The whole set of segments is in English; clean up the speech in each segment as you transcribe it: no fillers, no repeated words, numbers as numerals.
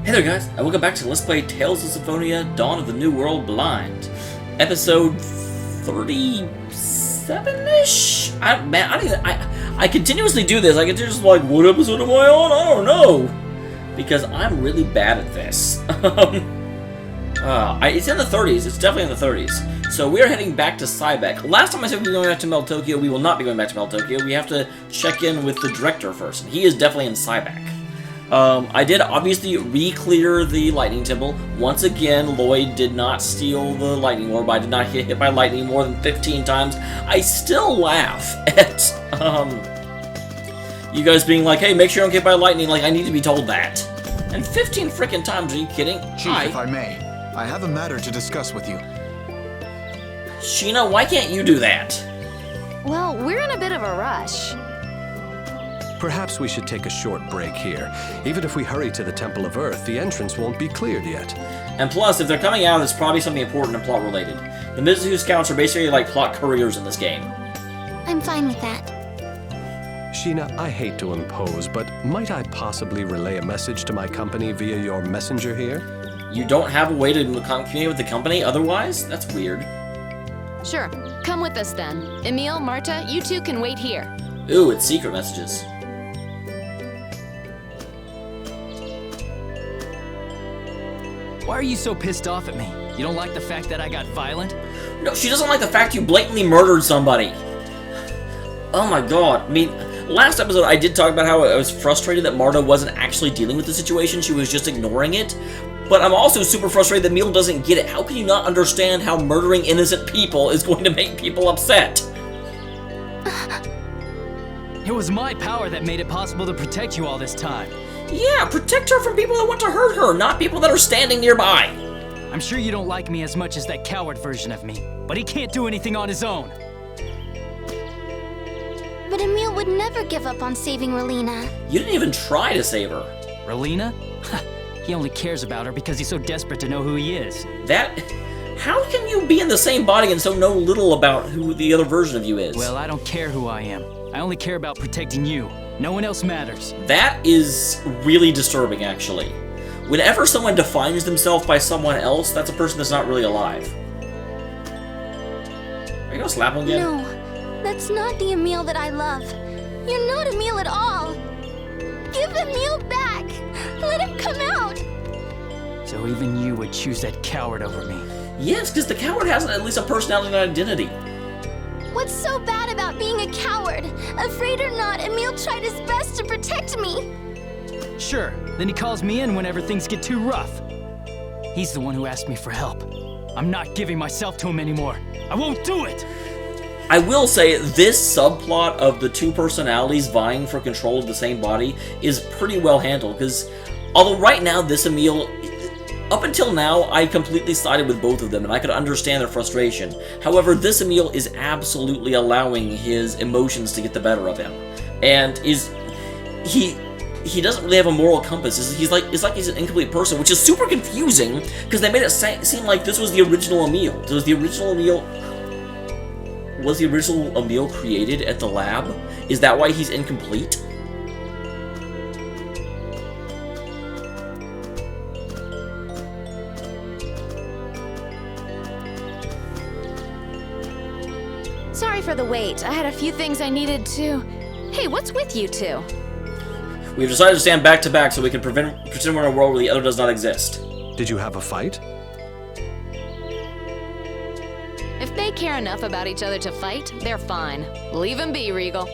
Hey there guys, and welcome back to Let's Play Tales of Symphonia, Dawn of the New World Blind. Episode 37-ish? I continuously do this. I can just like, what episode am I on? I don't know. Because I'm really bad at this. It's in the 30s. It's definitely in the 30s. So we are heading back to Cybec. Last time I said we were going back to Mel Tokyo, we will not be going back to Mel Tokyo. We have to check in with the director first, and he is definitely in Cybec. I did obviously re-clear the lightning temple. Once again, Lloyd did not steal the lightning orb. I did not get hit by lightning more than 15 times. I still laugh at, you guys being like, hey, make sure you don't get hit by lightning. Like, I need to be told that. And 15 frickin' times, are you kidding? Chief, if I may, I have a matter to discuss with you. Sheena, why can't you do that? Well, we're in a bit of a rush. Perhaps we should take a short break here. Even if we hurry to the Temple of Earth, the entrance won't be cleared yet. And plus, if they're coming out, it's probably something important and plot-related. The Mizuhu Scouts are basically like plot couriers in this game. I'm fine with that. Sheena, I hate to impose, but might I possibly relay a message to my company via your messenger here? You don't have a way to communicate with the company otherwise? That's weird. Sure. Come with us then. Emil, Marta, you two can wait here. Ooh, it's secret messages. Why are you so pissed off at me? You don't like the fact that I got violent? No, she doesn't like the fact you blatantly murdered somebody. Oh my god. I mean, last episode I did talk about how I was frustrated that Marta wasn't actually dealing with the situation. She was just ignoring it. But I'm also super frustrated that Emil doesn't get it. How can you not understand how murdering innocent people is going to make people upset? It was my power that made it possible to protect you all this time. Yeah, protect her from people that want to hurt her, not people that are standing nearby. I'm sure you don't like me as much as that coward version of me, but he can't do anything on his own. But Emil would never give up on saving Relina. You didn't even try to save her. Relina? He only cares about her because he's so desperate to know who he is. How can you be in the same body and so know little about who the other version of you is? Well, I don't care who I am. I only care about protecting you. No one else matters. That is really disturbing, actually. Whenever someone defines themselves by someone else, that's a person that's not really alive. Are you gonna slap him again? No, that's not the Emil that I love. You're not Emil at all. Give Emil back. Let him come out. So even you would choose that coward over me? Yes, because the coward has at least a personality and identity. What's so bad about being a coward? Afraid or not, Emil tried his best to protect me. Sure, then he calls me in whenever things get too rough. He's the one who asked me for help. I'm not giving myself to him anymore. I won't do it! I will say, this subplot of the two personalities vying for control of the same body is pretty well handled, because although right now this Emil, up until now, I completely sided with both of them, and I could understand their frustration. However, this Emil is absolutely allowing his emotions to get the better of him, and he doesn't really have a moral compass. It's like he's an incomplete person, which is super confusing because they made it seem like this was the original Emil. Was the original Emil created at the lab? Is that why he's incomplete? Sorry for the wait. I had a few things I needed to... Hey, what's with you two? We've decided to stand back to back so we can pretend we're in a world where the other does not exist. Did you have a fight? If they care enough about each other to fight, they're fine. Leave them be, Regal.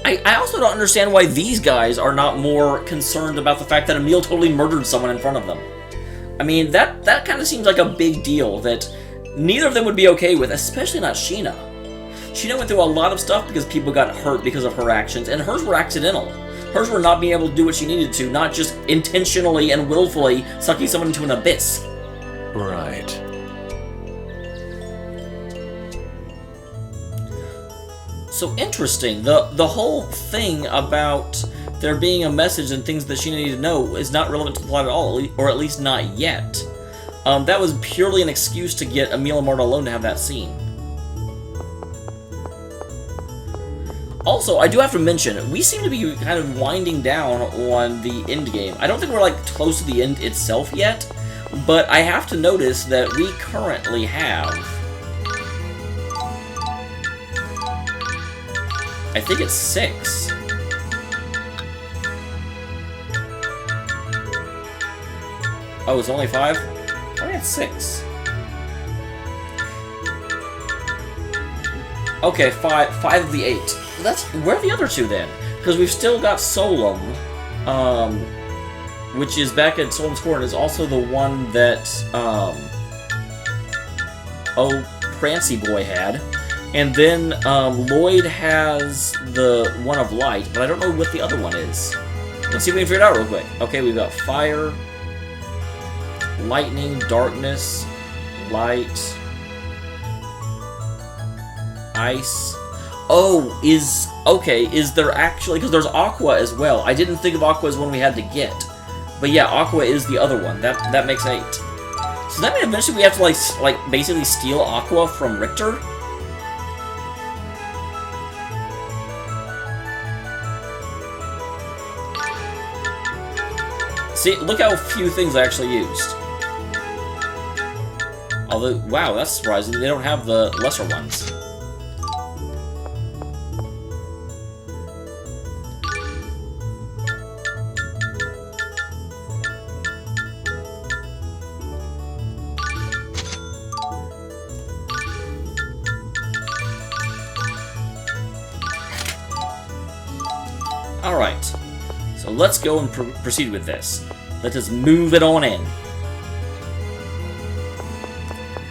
I also don't understand why these guys are not more concerned about the fact that Emil totally murdered someone in front of them. I mean, that kind of seems like a big deal that neither of them would be okay with, especially not Sheena. Sheena went through a lot of stuff because people got hurt because of her actions, and hers were accidental. Hers were not being able to do what she needed to, not just intentionally and willfully sucking someone into an abyss. Right. So interesting. The whole thing about there being a message and things that Sheena needed to know is not relevant to the plot at all, or at least not yet. That was purely an excuse to get Emil and Marta alone to have that scene. Also, I do have to mention, we seem to be kind of winding down on the end game. I don't think we're, like, close to the end itself yet, but I have to notice that we currently have... I think it's 6. Oh, it's only 5? I think it's 6. Okay, 5 of the 8. That's where are the other 2 then? Because we've still got Solum, which is back at Solum's Court, and is also the one that Prancy Boy had. And then Lloyd has the one of Light, but I don't know what the other one is. Let's see if we can figure it out real quick. Okay, we've got Fire, Lightning, Darkness, Light, Ice. Oh, is there actually, because there's Aqua as well. I didn't think of Aqua as one we had to get. But yeah, Aqua is the other one. That makes 8. So that means eventually we have to like basically steal Aqua from Richter? See, look how few things I actually used. Although, wow, that's surprising. They don't have the lesser ones. Alright, so let's go and proceed with this. Let us move it on in.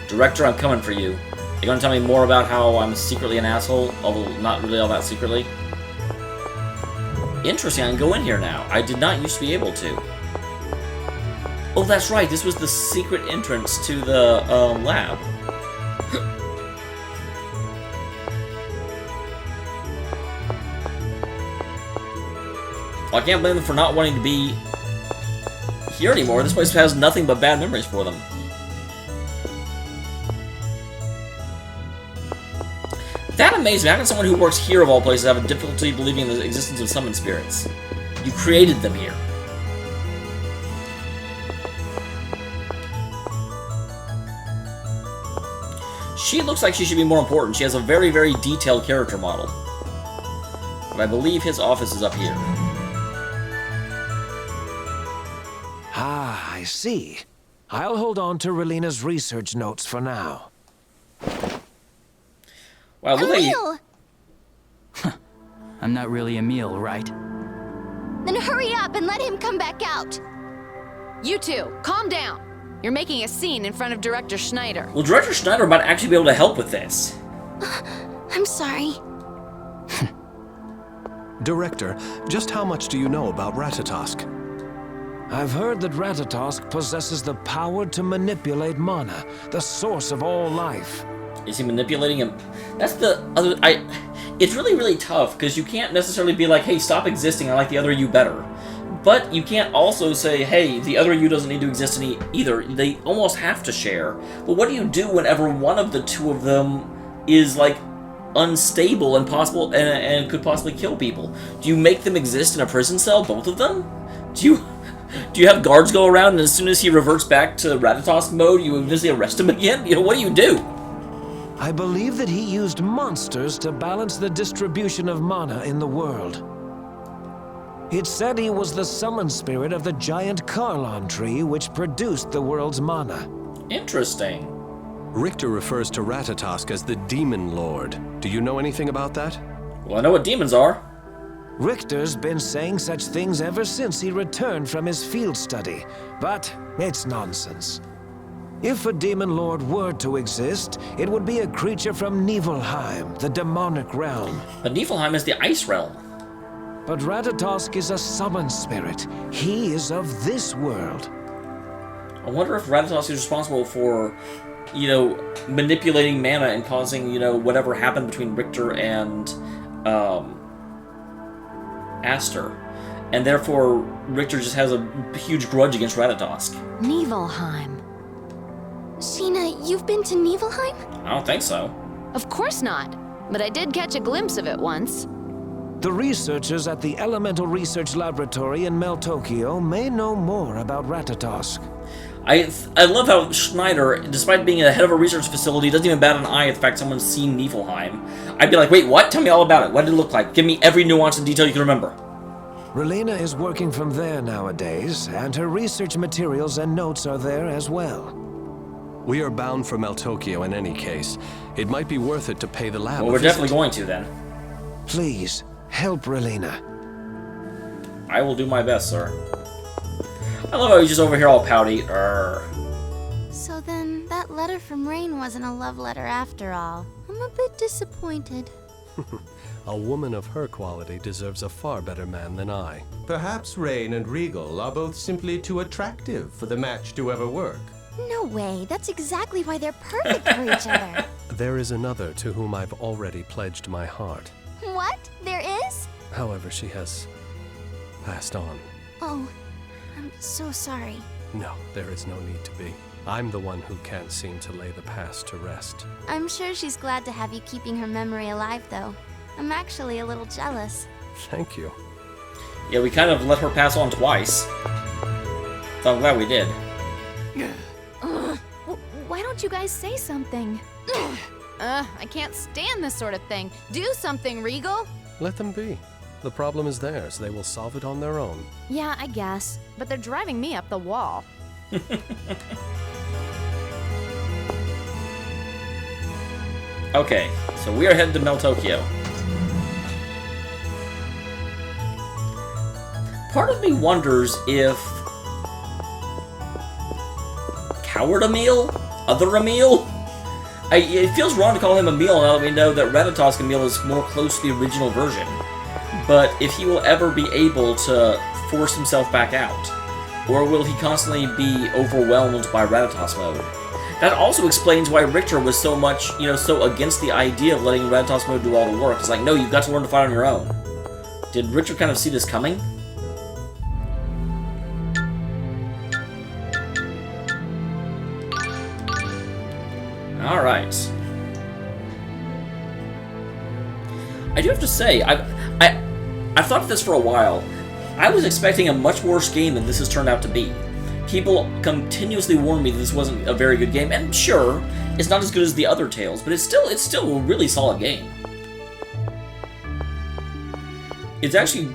Director, I'm coming for you. You gonna tell me more about how I'm secretly an asshole, although not really all that secretly? Interesting, I can go in here now. I did not used to be able to. Oh, that's right, this was the secret entrance to the lab. Well, I can't blame them for not wanting to be here anymore. This place has nothing but bad memories for them. That amazes me. How can someone who works here, of all places, have a difficulty believing in the existence of summoned spirits? You created them here. She looks like she should be more important. She has a very, very detailed character model. But I believe his office is up here. Ah, I see. I'll hold on to Relina's research notes for now. Wow, look like Emil! I'm not really Emil, right? Then hurry up and let him come back out. You two, calm down. You're making a scene in front of Director Schneider. Well, Director Schneider might actually be able to help with this. I'm sorry. Director, just how much do you know about Ratatosk? I've heard that Ratatosk possesses the power to manipulate mana, the source of all life. Is he manipulating him? That's the other... It's really, really tough, because you can't necessarily be like, hey, stop existing, I like the other you better. But you can't also say, hey, the other you doesn't need to exist either. They almost have to share. But what do you do whenever one of the two of them is, like, unstable and possible and could possibly kill people? Do you make them exist in a prison cell, both of them? Do you have guards go around, and as soon as he reverts back to Ratatosk mode, you eventually arrest him again? You know, what do you do? I believe that he used monsters to balance the distribution of mana in the world. It said he was the summon spirit of the giant Carlon tree which produced the world's mana. Interesting. Richter refers to Ratatosk as the Demon Lord. Do you know anything about that? Well, I know what demons are. Richter's been saying such things ever since he returned from his field study, but it's nonsense. If a demon lord were to exist, it would be a creature from Niflheim, the demonic realm. But Niflheim is the ice realm. But Ratatosk is a summon spirit. He is of this world. I wonder if Ratatosk is responsible for, you know, manipulating mana and causing, you know, whatever happened between Richter and Aster. And therefore, Richter just has a huge grudge against Ratatosk. Niflheim. Sheena, you've been to Niflheim? I don't think so. Of course not, but I did catch a glimpse of it once. The researchers at the Elemental Research Laboratory in Meltokio may know more about Ratatosk. I love how Schneider, despite being the head of a research facility, doesn't even bat an eye at the fact someone's seen Niflheim. I'd be like, wait, what? Tell me all about it. What did it look like? Give me every nuance and detail you can remember. Relina is working from there nowadays, and her research materials and notes are there as well. We are bound for Meltokio in any case. It might be worth it to pay the lab Well, a we're visit. definitely going to, then. Please, help Relina. I will do my best, sir. I love how he's just over here all pouty. So then, that letter from Rain wasn't a love letter after all. I'm a bit disappointed. A woman of her quality deserves a far better man than I. Perhaps Rain and Regal are both simply too attractive for the match to ever work. No way, that's exactly why they're perfect for each other. There is another to whom I've already pledged my heart. What? There is? However, she has passed on. Oh, I'm so sorry. No, there is no need to be. I'm the one who can't seem to lay the past to rest. I'm sure she's glad to have you keeping her memory alive, though. I'm actually a little jealous. Thank you. Yeah, we kind of let her pass on twice. So I'm glad we did. Why don't you guys say something? I can't stand this sort of thing. Do something, Regal. Let them be. The problem is theirs. They will solve it on their own. Yeah, I guess. But they're driving me up the wall. Okay, so we are headed to Meltokio. Part of me wonders if Coward Emil? Other Emil? It feels wrong to call him Emil now that we know that Ratatosk Emil is more close to the original version. But if he will ever be able to force himself back out, or will he constantly be overwhelmed by Ratatosk mode? That also explains why Richter was so much, so against the idea of letting Ratatosk mode do all the work. It's like, no, you've got to learn to fight on your own. Did Richter kind of see this coming? Alright. I do have to say, I've thought of this for a while. I was expecting a much worse game than this has turned out to be. People continuously warn me that this wasn't a very good game, and sure, it's not as good as the other Tales, but it's still a really solid game. It's actually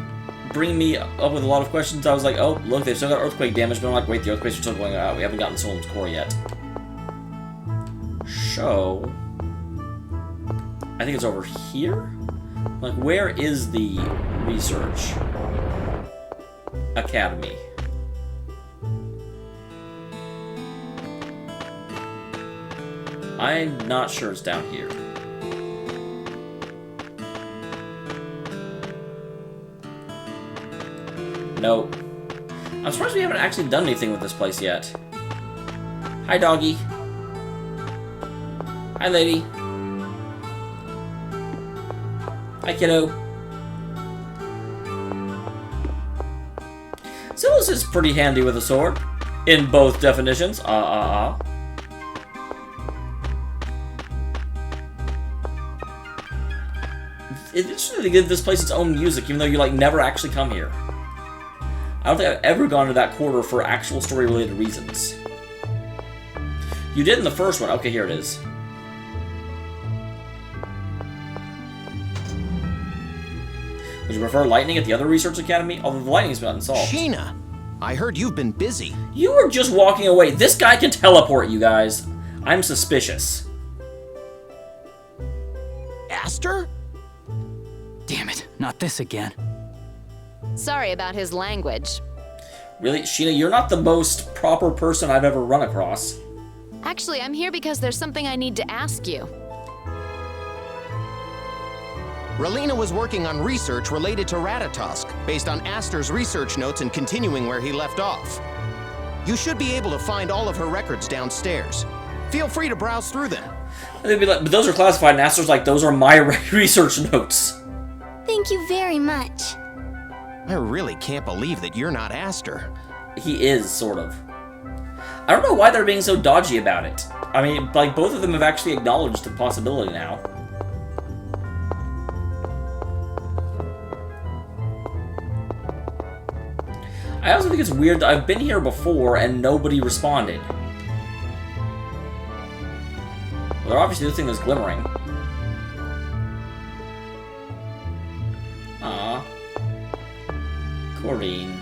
bringing me up with a lot of questions. I was like, oh, look, they've still got earthquake damage, but I'm like, wait, the earthquakes are still going out. We haven't gotten Solon's core yet. So, I think it's over here? Like, where is the research academy? I'm not sure it's down here. Nope. I'm surprised we haven't actually done anything with this place yet. Hi, doggy. Hi, lady. Hi, kiddo. Zillus is pretty handy with a sword. In both definitions. It's interesting to give this place its own music, even though you, never actually come here. I don't think I've ever gone to that quarter for actual story-related reasons. You did in the first one. Okay, here it is. Would you prefer lightning at the other research academy? Although the lightning's been unsolved. Sheena, I heard you've been busy. You were just walking away. This guy can teleport, you guys. I'm suspicious. Aster? Damn it, not this again. Sorry about his language. Really? Sheena, you're not the most proper person I've ever run across. Actually, I'm here because there's something I need to ask you. Relina was working on research related to Ratatosk, based on Aster's research notes and continuing where he left off. You should be able to find all of her records downstairs. Feel free to browse through them. They'd be like, but those are classified, and Aster's like, those are my research notes. Thank you very much. I really can't believe that you're not Aster. He is, sort of. I don't know why they're being so dodgy about it. I mean, both of them have actually acknowledged the possibility now. I also think it's weird that I've been here before and nobody responded. Well, they're obviously the thing that's glimmering. Aw. Corinne.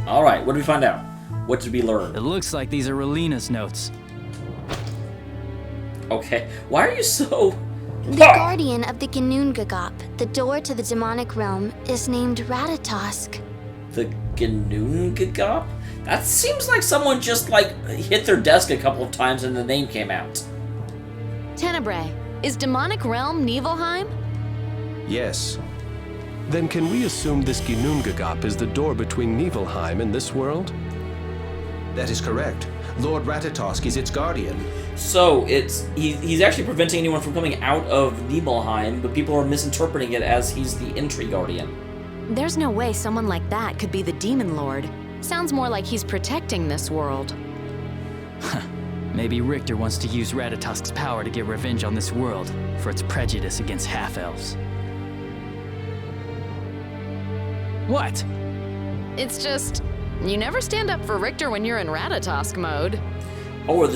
Alright, what did we find out? What did we learn? It looks like these are Relina's notes. Okay, why are you so... The guardian of the Gnoongagop, the door to the demonic realm, is named Ratatosk. The Gnoongagop? That seems like someone just, like, hit their desk a couple of times and the name came out. Tenebrae, is demonic realm Niflheim? Yes. Then can we assume this Gnoongagop is the door between Niflheim and this world? That is correct. Lord Ratatosk is its guardian. So, he's actually preventing anyone from coming out of Niflheim, but people are misinterpreting it as he's the entry guardian. There's no way someone like that could be the Demon Lord. Sounds more like he's protecting this world. Maybe Richter wants to use Ratatosk's power to get revenge on this world for its prejudice against half-elves. What? It's just, you never stand up for Richter when you're in Ratatosk mode. Oh, are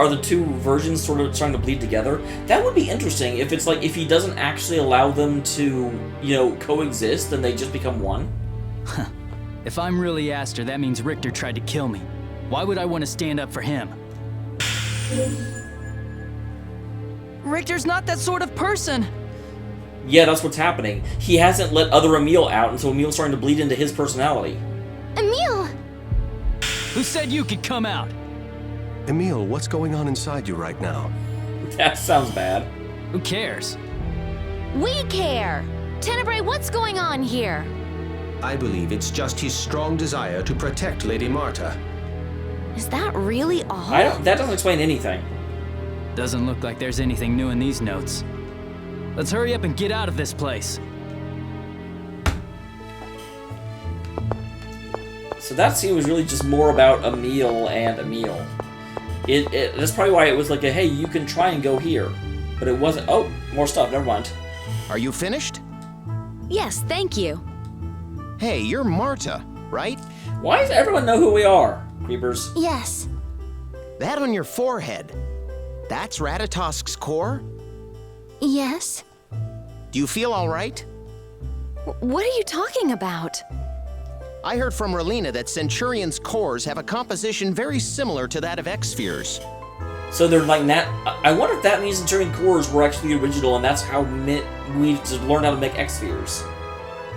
the two versions sort of starting to bleed together? That would be interesting if it's like, if he doesn't actually allow them to, you know, coexist, then they just become one. If I'm really Aster, that means Richter tried to kill me. Why would I want to stand up for him? Richter's not that sort of person! Yeah, that's what's happening. He hasn't let other Emil out, and so Emil's starting to bleed into his personality. Emil! Who said you could come out? Emil, what's going on inside you right now? That sounds bad. Who cares? We care! Tenebrae, what's going on here? I believe it's just his strong desire to protect Lady Marta. Is that really all? That doesn't explain anything. Doesn't look like there's anything new in these notes. Let's hurry up and get out of this place. So that scene was really just more about Emil and Emil. That's probably why it was like a, hey, you can try and go here. But it wasn't, oh, more stuff, never mind. Are you finished? Yes, thank you. Hey, you're Marta, right? Why does everyone know who we are, creepers? Yes. That on your forehead, that's Ratatosk's core? Yes. Do you feel all right? What are you talking about? I heard from Relina that Centurion's cores have a composition very similar to that of X-spheres. So they're like that. I wonder if that means Centurion cores were actually the original, and that's how we just learned how to make X-spheres.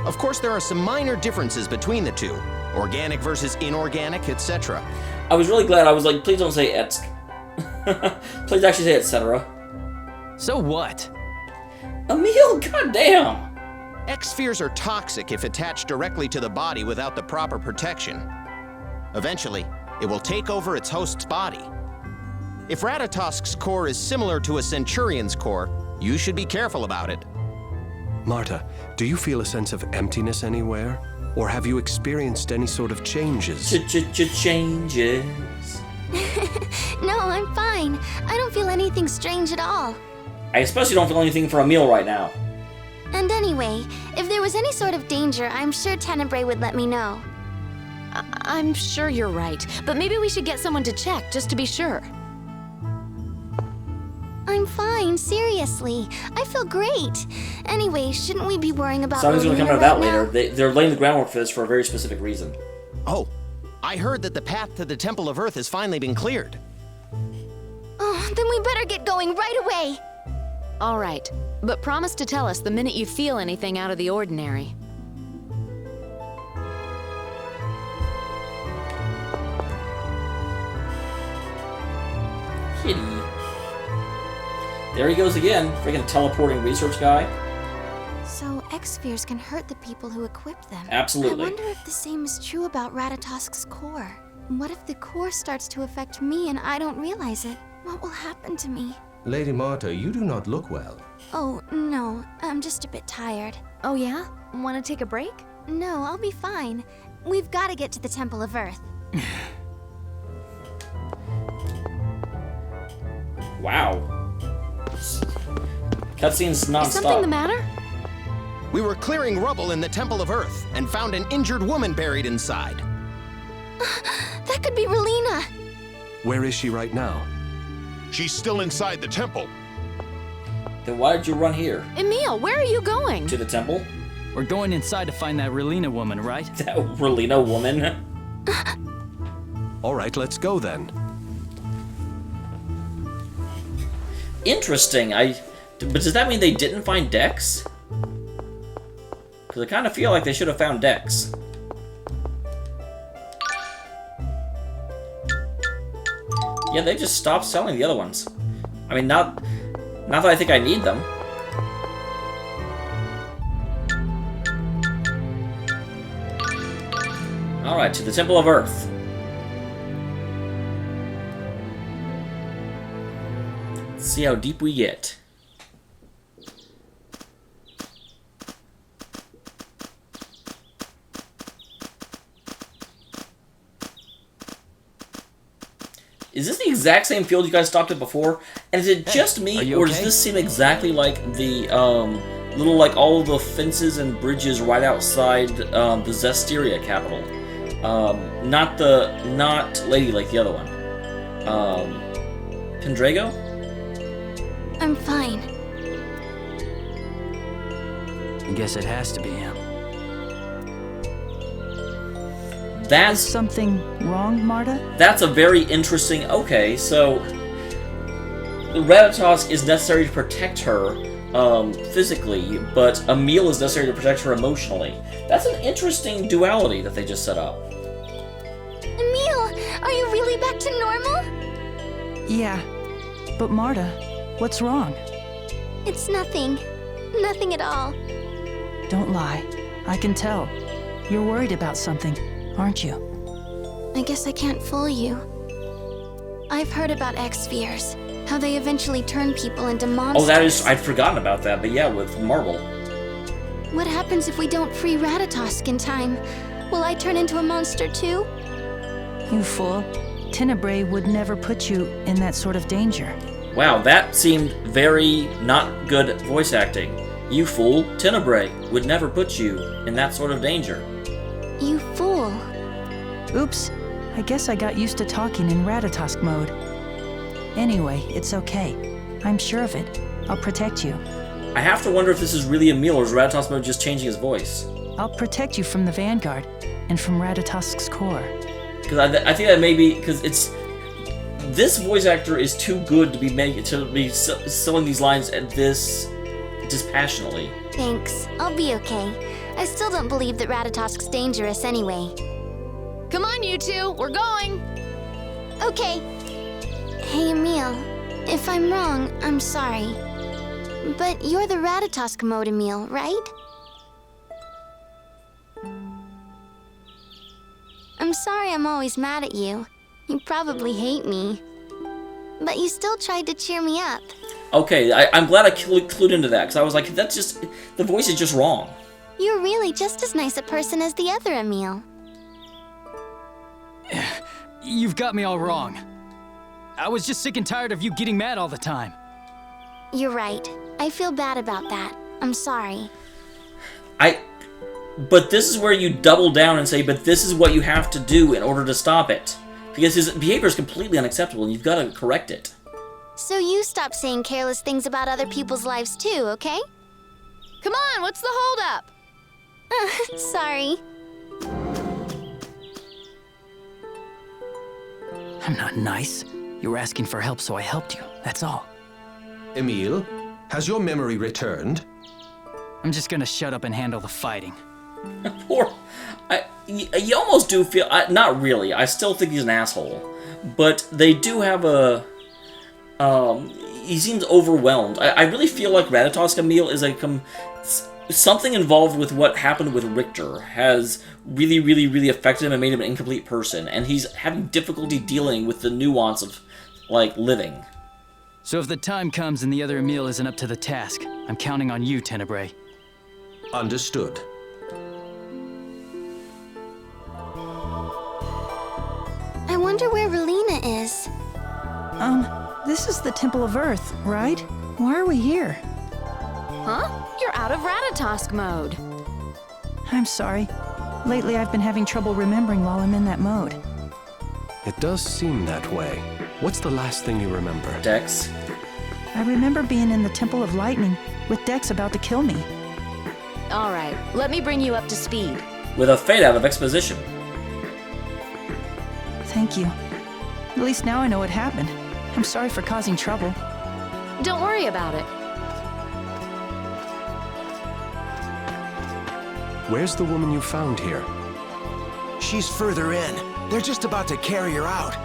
Of course, there are some minor differences between the two. Organic versus inorganic, etc. I was really glad. I was like, please don't say etsk. Please actually say etc. So what? Emil, goddamn! X-spheres are toxic if attached directly to the body without the proper protection. Eventually, it will take over its host's body. If Ratatosk's core is similar to a Centurion's core, you should be careful about it. Marta, do you feel a sense of emptiness anywhere? Or have you experienced any sort of changes? Changes. No, I'm fine. I don't feel anything strange at all. I especially don't feel anything for Emil right now. And anyway, if there was any sort of danger, I'm sure Tenebrae would let me know. I'm sure you're right, but maybe we should get someone to check, just to be sure. I'm fine, seriously. I feel great. Anyway, shouldn't we be worrying about Something's gonna come out of Relina that right later. They're laying the groundwork for this for a very specific reason. Oh, I heard that the path to the Temple of Earth has finally been cleared. Oh, then we better get going right away. All right, but promise to tell us the minute you feel anything out of the ordinary. Kitty. There he goes again, freaking teleporting research guy. So X-spheres can hurt the people who equip them. Absolutely. I wonder if the same is true about Ratatosk's core. What if the core starts to affect me and I don't realize it? What will happen to me? Lady Marta, you do not look well. Oh, no. I'm just a bit tired. Oh yeah? Want to take a break? No, I'll be fine. We've got to get to the Temple of Earth. Wow. Cutscenes non-stop. Is something the matter? We were clearing rubble in the Temple of Earth and found an injured woman buried inside. That could be Relina. Where is she right now? She's still inside the temple. Then why did you run here? Emil, where are you going? To the temple? We're going inside to find that Relina woman, right? That Relina woman? All right, let's go then. Interesting. But does that mean they didn't find Dex? Because I kind of feel like they should have found Dex. Yeah, they just stopped selling the other ones. I mean, not that I think I need them. Alright, to the Temple of Earth. Let's see how deep we get. Is this the exact same field you guys stopped at before? And is it just me, or does this seem exactly like the, little, like, all of the fences and bridges right outside, the Zestiria capital? Not Lady like the other one. Pendrago? I'm fine. I guess it has to be him. That's something wrong, Marta? That's a very interesting... Okay, so... Ratatosk is necessary to protect her, physically, but Emil is necessary to protect her emotionally. That's an interesting duality that they just set up. Emil, are you really back to normal? Yeah. But Marta, what's wrong? It's nothing. Nothing at all. Don't lie. I can tell. You're worried about something, aren't you? I guess I can't fool you. I've heard about X-spheres. How they eventually turn people into monsters. Oh, that is... I'd forgotten about that, but yeah, with Marble. What happens if we don't free Ratatosk in time? Will I turn into a monster too? You fool. Tenebrae would never put you in that sort of danger. Wow, that seemed very not good voice acting. You fool, Tenebrae would never put you in that sort of danger. You fool. Oops. I guess I got used to talking in Ratatosk mode. Anyway, it's okay. I'm sure of it. I'll protect you. I have to wonder if this is really Emil or is Ratatosk mode just changing his voice. I'll protect you from the Vanguard and from Ratatosk's core. Because I think that maybe because it's this voice actor is too good to be selling these lines at this dispassionately. Thanks. I'll be okay. I still don't believe that Ratatosk's dangerous anyway. Come on, you two. We're going. Okay. Hey, Emil. If I'm wrong, I'm sorry. But you're the Ratatosk mode Emil, right? I'm sorry I'm always mad at you. You probably hate me. But you still tried to cheer me up. Okay, I'm glad I clued into that, because I was like, that's just... The voice is just wrong. You're really just as nice a person as the other Emil. You've got me all wrong. I was just sick and tired of you getting mad all the time. You're right. I feel bad about that. I'm sorry. But this is where you double down and say, but this is what you have to do in order to stop it. Because his behavior is completely unacceptable, and you've got to correct it. So you stop saying careless things about other people's lives too, okay? Come on, what's the holdup? Sorry. I'm not nice. You were asking for help, so I helped you. That's all. Emil, has your memory returned? I'm just gonna shut up and handle the fighting. Poor... You almost do feel... not really. I still think he's an asshole. But they do have a... he seems overwhelmed. I really feel like Ratatosk Emil is like... something involved with what happened with Richter has really, really, really affected him and made him an incomplete person. And he's having difficulty dealing with the nuance of, like, living. So if the time comes and the other Emil isn't up to the task, I'm counting on you, Tenebrae. Understood. I wonder where Relina is. This is the Temple of Earth, right? Why are we here? Huh? You're out of Ratatosk mode. I'm sorry. Lately, I've been having trouble remembering while I'm in that mode. It does seem that way. What's the last thing you remember? Dex. I remember being in the Temple of Lightning, with Dex about to kill me. All right, let me bring you up to speed. With a fade out of exposition. Thank you. At least now I know what happened. I'm sorry for causing trouble. Don't worry about it. Where's the woman you found here? She's further in. They're just about to carry her out.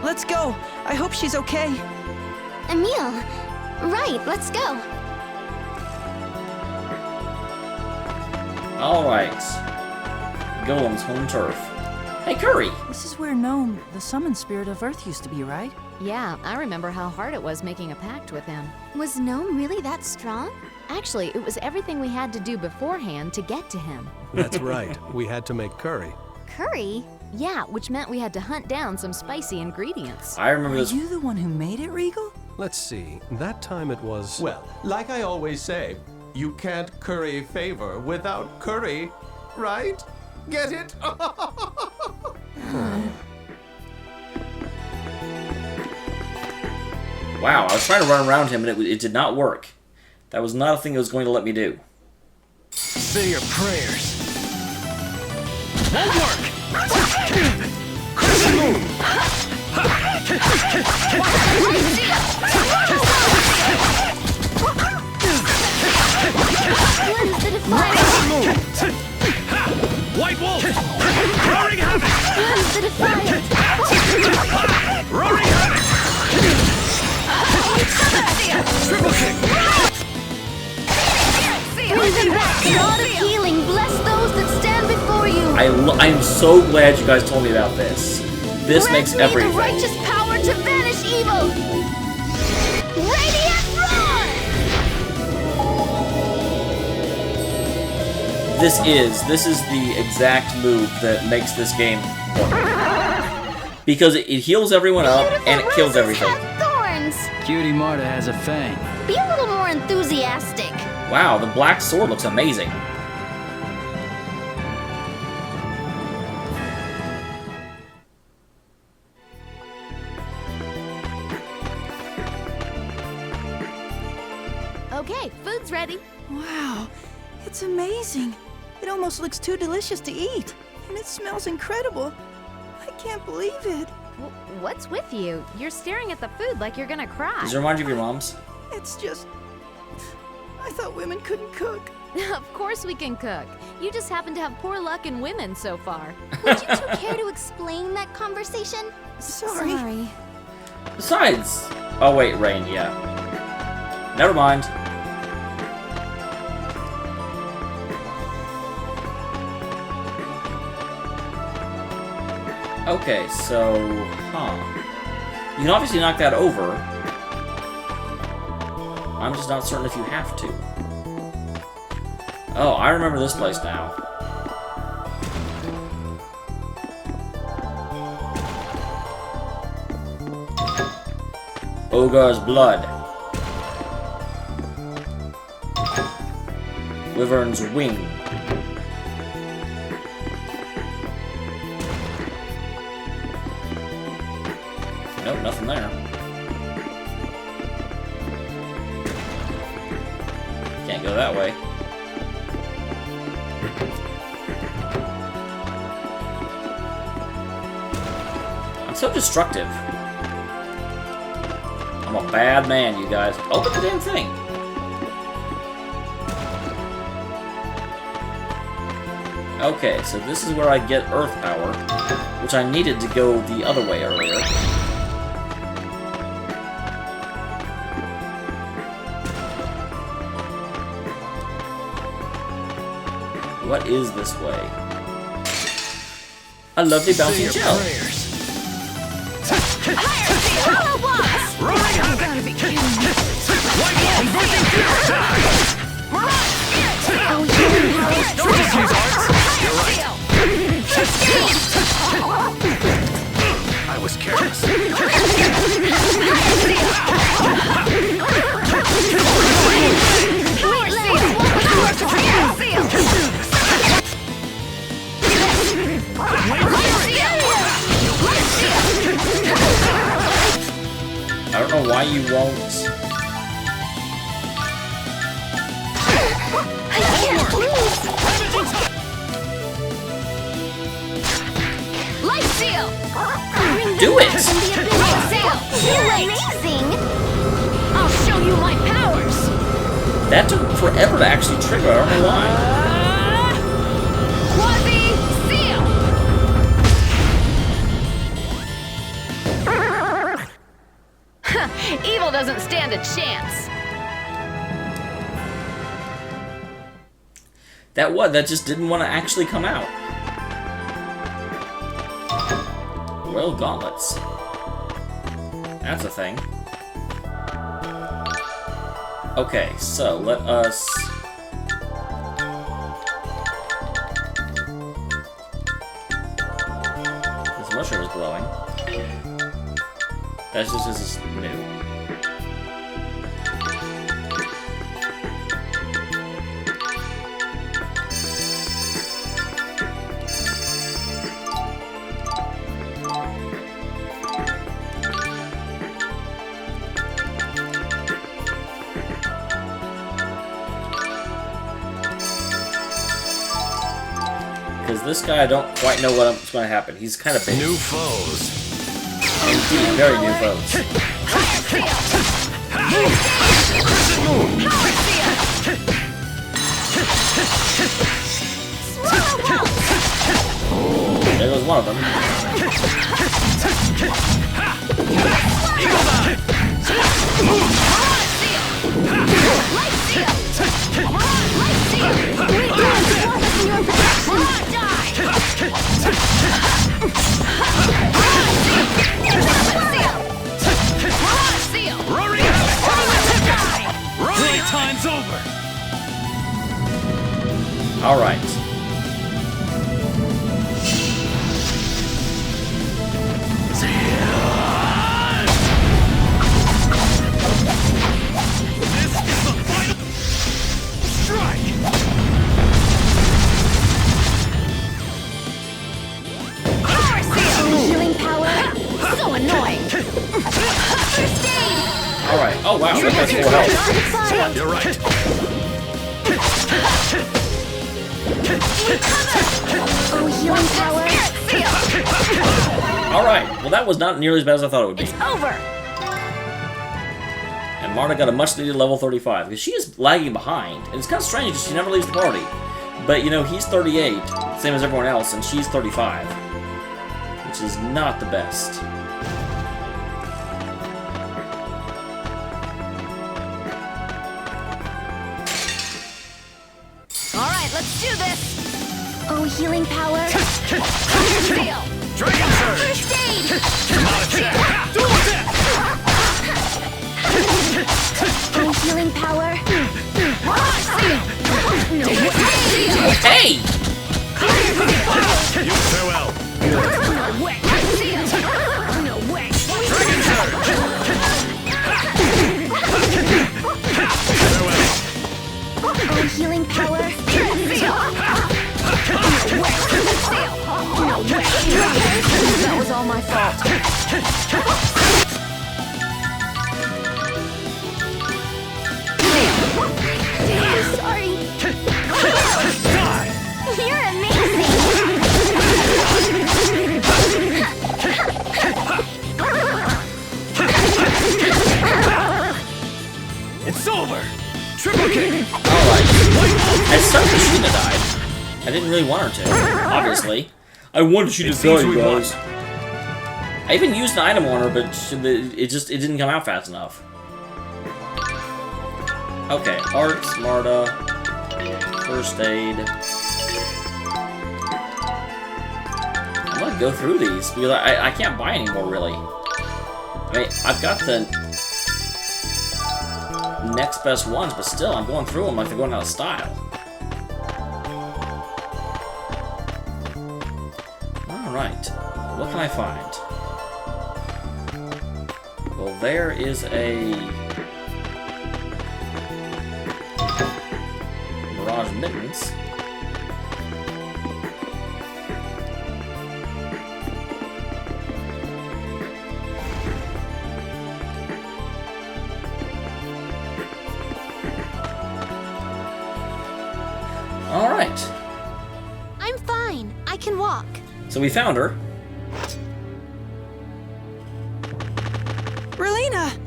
Let's go! I hope she's okay. Emil! Right, let's go. Alright. Golem's home turf. Hey, Curry! This is where Gnome, the summoned spirit of Earth, used to be, right? Yeah, I remember how hard it was making a pact with him. Was Gnome really that strong? Actually, it was everything we had to do beforehand to get to him. That's right. We had to make curry. Curry? Yeah, which meant we had to hunt down some spicy ingredients. I remember Are this. you the one who made it, Regal? Let's see. That time it was... Well, like I always say, you can't curry favor without curry, right? Get it? Wow, I was trying to run around him and it did not work. That was not a thing it was going to let me do. Say your prayers. Won't work! Crescent moon! Crescent moon! White wolf! Roaring havoc! Roaring havoc! Triple kick! Breathing back, God of healing, bless those that stand before you. I'm so glad you guys told me about this. This makes Grant me everything. the righteous power to banish evil. Radiant roar! This is the exact move that makes this game work. Because it heals everyone up and it kills everything. Thorns. Cutie Marta has a fang. Be a little more enthusiastic. Wow, the black sword looks amazing. Okay, food's ready. Wow, it's amazing. It almost looks too delicious to eat. And it smells incredible. I can't believe it. What's with you? You're staring at the food like you're gonna cry. Does it remind you of your mom's? It's just... I thought women couldn't cook. Of course we can cook. You just happen to have poor luck in women so far. Would you two care to explain that conversation? Sorry. Besides... Oh wait, Rain, yeah. Never mind. Okay, so... You can obviously knock that over. I'm just not certain if you have to. Oh, I remember this place now. Ogre's blood. Wyvern's wing. Nope, nothing there. Can't go that way. I'm so destructive. I'm a bad man, you guys. Open the damn thing. Okay, so this is where I get Earth Power, which I needed to go the other way earlier. What is this way? A lovely bouncing shell. Roaring havoc! White wolf converting fear attack! Don't use arts! You're right. I was careless. don't. I can't lose! Light seal! Do it! Light seal! You're amazing! I'll show you my powers! That took forever to actually trigger. I don't know why. Quasi seal! Evil doesn't stand a chance. That just didn't want to actually come out. Royal gauntlets. That's a thing. Okay, so let us... This mushroom is glowing. That's just this is new. Because this guy, I don't quite know what's going to happen. He's kind of big. New foes. Indeed, very new foes. There goes one of them. Time's over. All right. This is the final strike. Power seal! Healing power. So annoying. First aid! All right. Oh wow, that has full health. You're right. Oh, healing power. All right. Well, that was not nearly as bad as I thought it would be. It's over. And Marta got a much-needed level 35 because she is lagging behind, and it's kind of strange because she never leaves the party. But you know, he's 38, same as everyone else, and she's 35, which is not the best. All right, let's do this. Oh, healing power. Seal! Dragon Surge. First aid! Dual attack. Oh, healing power. Hey! You farewell. No way! Seal! No way! Dragon Surge. Farewell. Oh, healing power. No way! That was all my fault. Sorry. Die. You're amazing. It's over. Triple kick. Alright. As such as Sheena died, I didn't really want her to, obviously. I wanted you to die, you guys. I even used an item on her, but it didn't come out fast enough. Okay, Arts, Marta, First Aid. I'm gonna go through these, because I can't buy anymore, really. I mean, I've got the next best ones, but still, I'm going through them like they're going out of style. Alright, what can I find? Well, there is a Mirage Mittens. So we found her. Relina!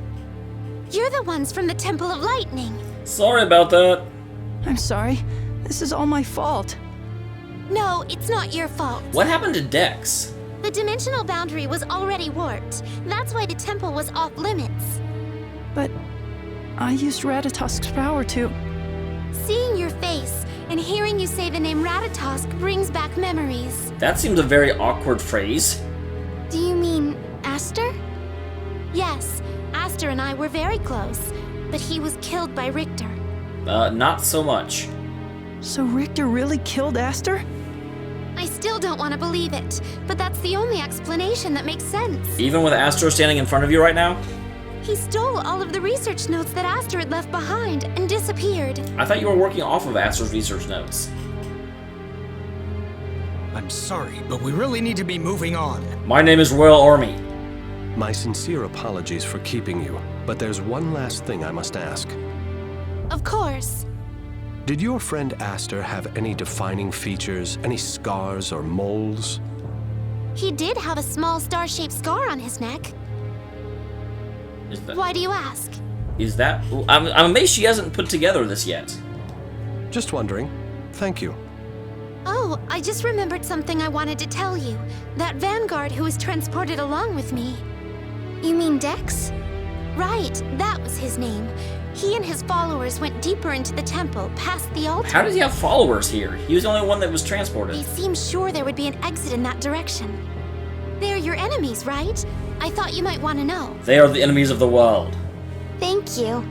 You're the ones from the Temple of Lightning. Sorry about that. I'm sorry. This is all my fault. No, it's not your fault. What happened to Dex? The dimensional boundary was already warped. That's why the temple was off limits. But I used Ratatosk's power to... Seeing your face and hearing you say the name Ratatosk brings back memories. That seems a very awkward phrase. Do you mean Aster? Yes, Aster and I were very close, but he was killed by Richter. Not so much. So Richter really killed Aster? I still don't want to believe it, but that's the only explanation that makes sense. Even with Aster standing in front of you right now? He stole all of the research notes that Aster had left behind and disappeared. I thought you were working off of Aster's research notes. I'm sorry, but we really need to be moving on. My name is Royal Army. My sincere apologies for keeping you, but there's one last thing I must ask. Of course. Did your friend Aster have any defining features, any scars or moles? He did have a small star-shaped scar on his neck. Why do you ask? Is that... I'm amazed she hasn't put together this yet. Just wondering. Thank you. Oh, I just remembered something I wanted to tell you. That Vanguard who was transported along with me. You mean Dex? Right, that was his name. He and his followers went deeper into the temple, past the altar. How does he have followers here? He was the only one that was transported. They seemed sure there would be an exit in that direction. They're your enemies, right? I thought you might want to know. They are the enemies of the world. Thank you.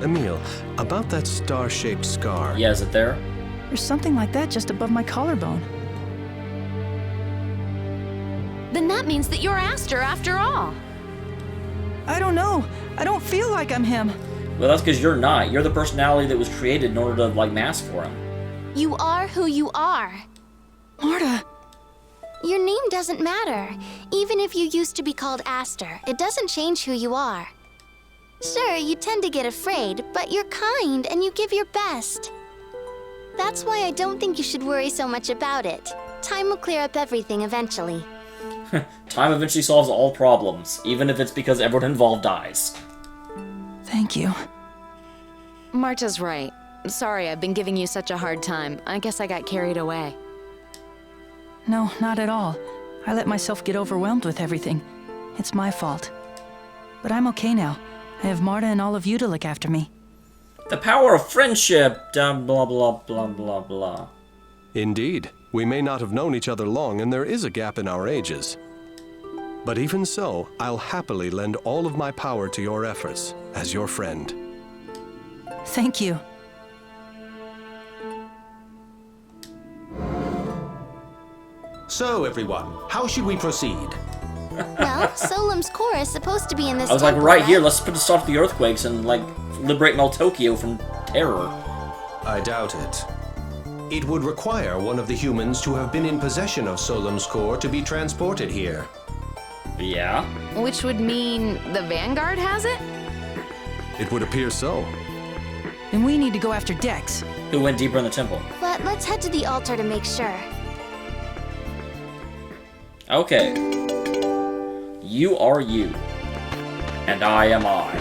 Emil, about that star-shaped scar. Yeah, is it there? There's something like that just above my collarbone. Then that means that you're Aster after all. I don't know. I don't feel like I'm him. Well, that's because you're not. You're the personality that was created in order to, like, mask for him. You are who you are. Marta! Your name doesn't matter. Even if you used to be called Aster, it doesn't change who you are. Sure, you tend to get afraid, but you're kind and you give your best. That's why I don't think you should worry so much about it. Time will clear up everything eventually. Time eventually solves all problems, even if it's because everyone involved dies. Thank you. Marta's right. Sorry I've been giving you such a hard time. I guess I got carried away. No, not at all. I let myself get overwhelmed with everything. It's my fault. But I'm okay now. I have Marta and all of you to look after me. The power of friendship, blah blah blah blah blah. Indeed. We may not have known each other long, and there is a gap in our ages. But even so, I'll happily lend all of my power to your efforts, as your friend. Thank you. So, everyone, how should we proceed? Well, Solemn's core is supposed to be in this I was like, temple, right here, let's put a stop to the earthquakes and, like, liberate Mel Tokyo from terror. I doubt it. It would require one of the humans to have been in possession of Solemn's core to be transported here. Yeah? Which would mean the Vanguard has it? It would appear so. Then we need to go after Dex. Who went deeper in the temple. But let's head to the altar to make sure. Okay. You are you. And I am I.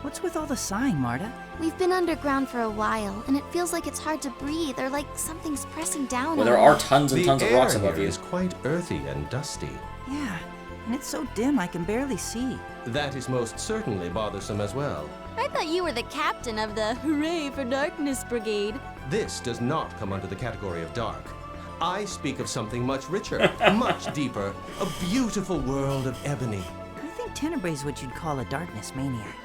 What's with all the sighing, Marta? We've been underground for a while, and it feels like it's hard to breathe, or like something's pressing down Well, on there us. are tons and tons of rocks above The air you. is quite earthy and dusty. Yeah, and it's so dim I can barely see. That is most certainly bothersome as well. I thought you were the captain of the Hooray for Darkness Brigade. This does not come under the category of dark. I speak of something much richer, much deeper, a beautiful world of ebony. I think Tenebray's what you'd call a darkness maniac.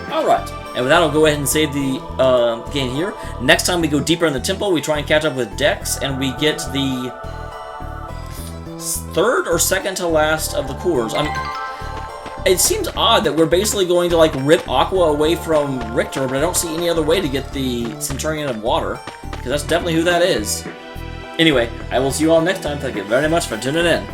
Alright, and with that, I'll go ahead and save the game here. Next time we go deeper in the temple, we try and catch up with Dex, and we get the third or second to last of the cores. It seems odd that we're basically going to, like, rip Aqua away from Richter, but I don't see any other way to get the Centurion of Water, because that's definitely who that is. Anyway, I will see you all next time. Thank you very much for tuning in.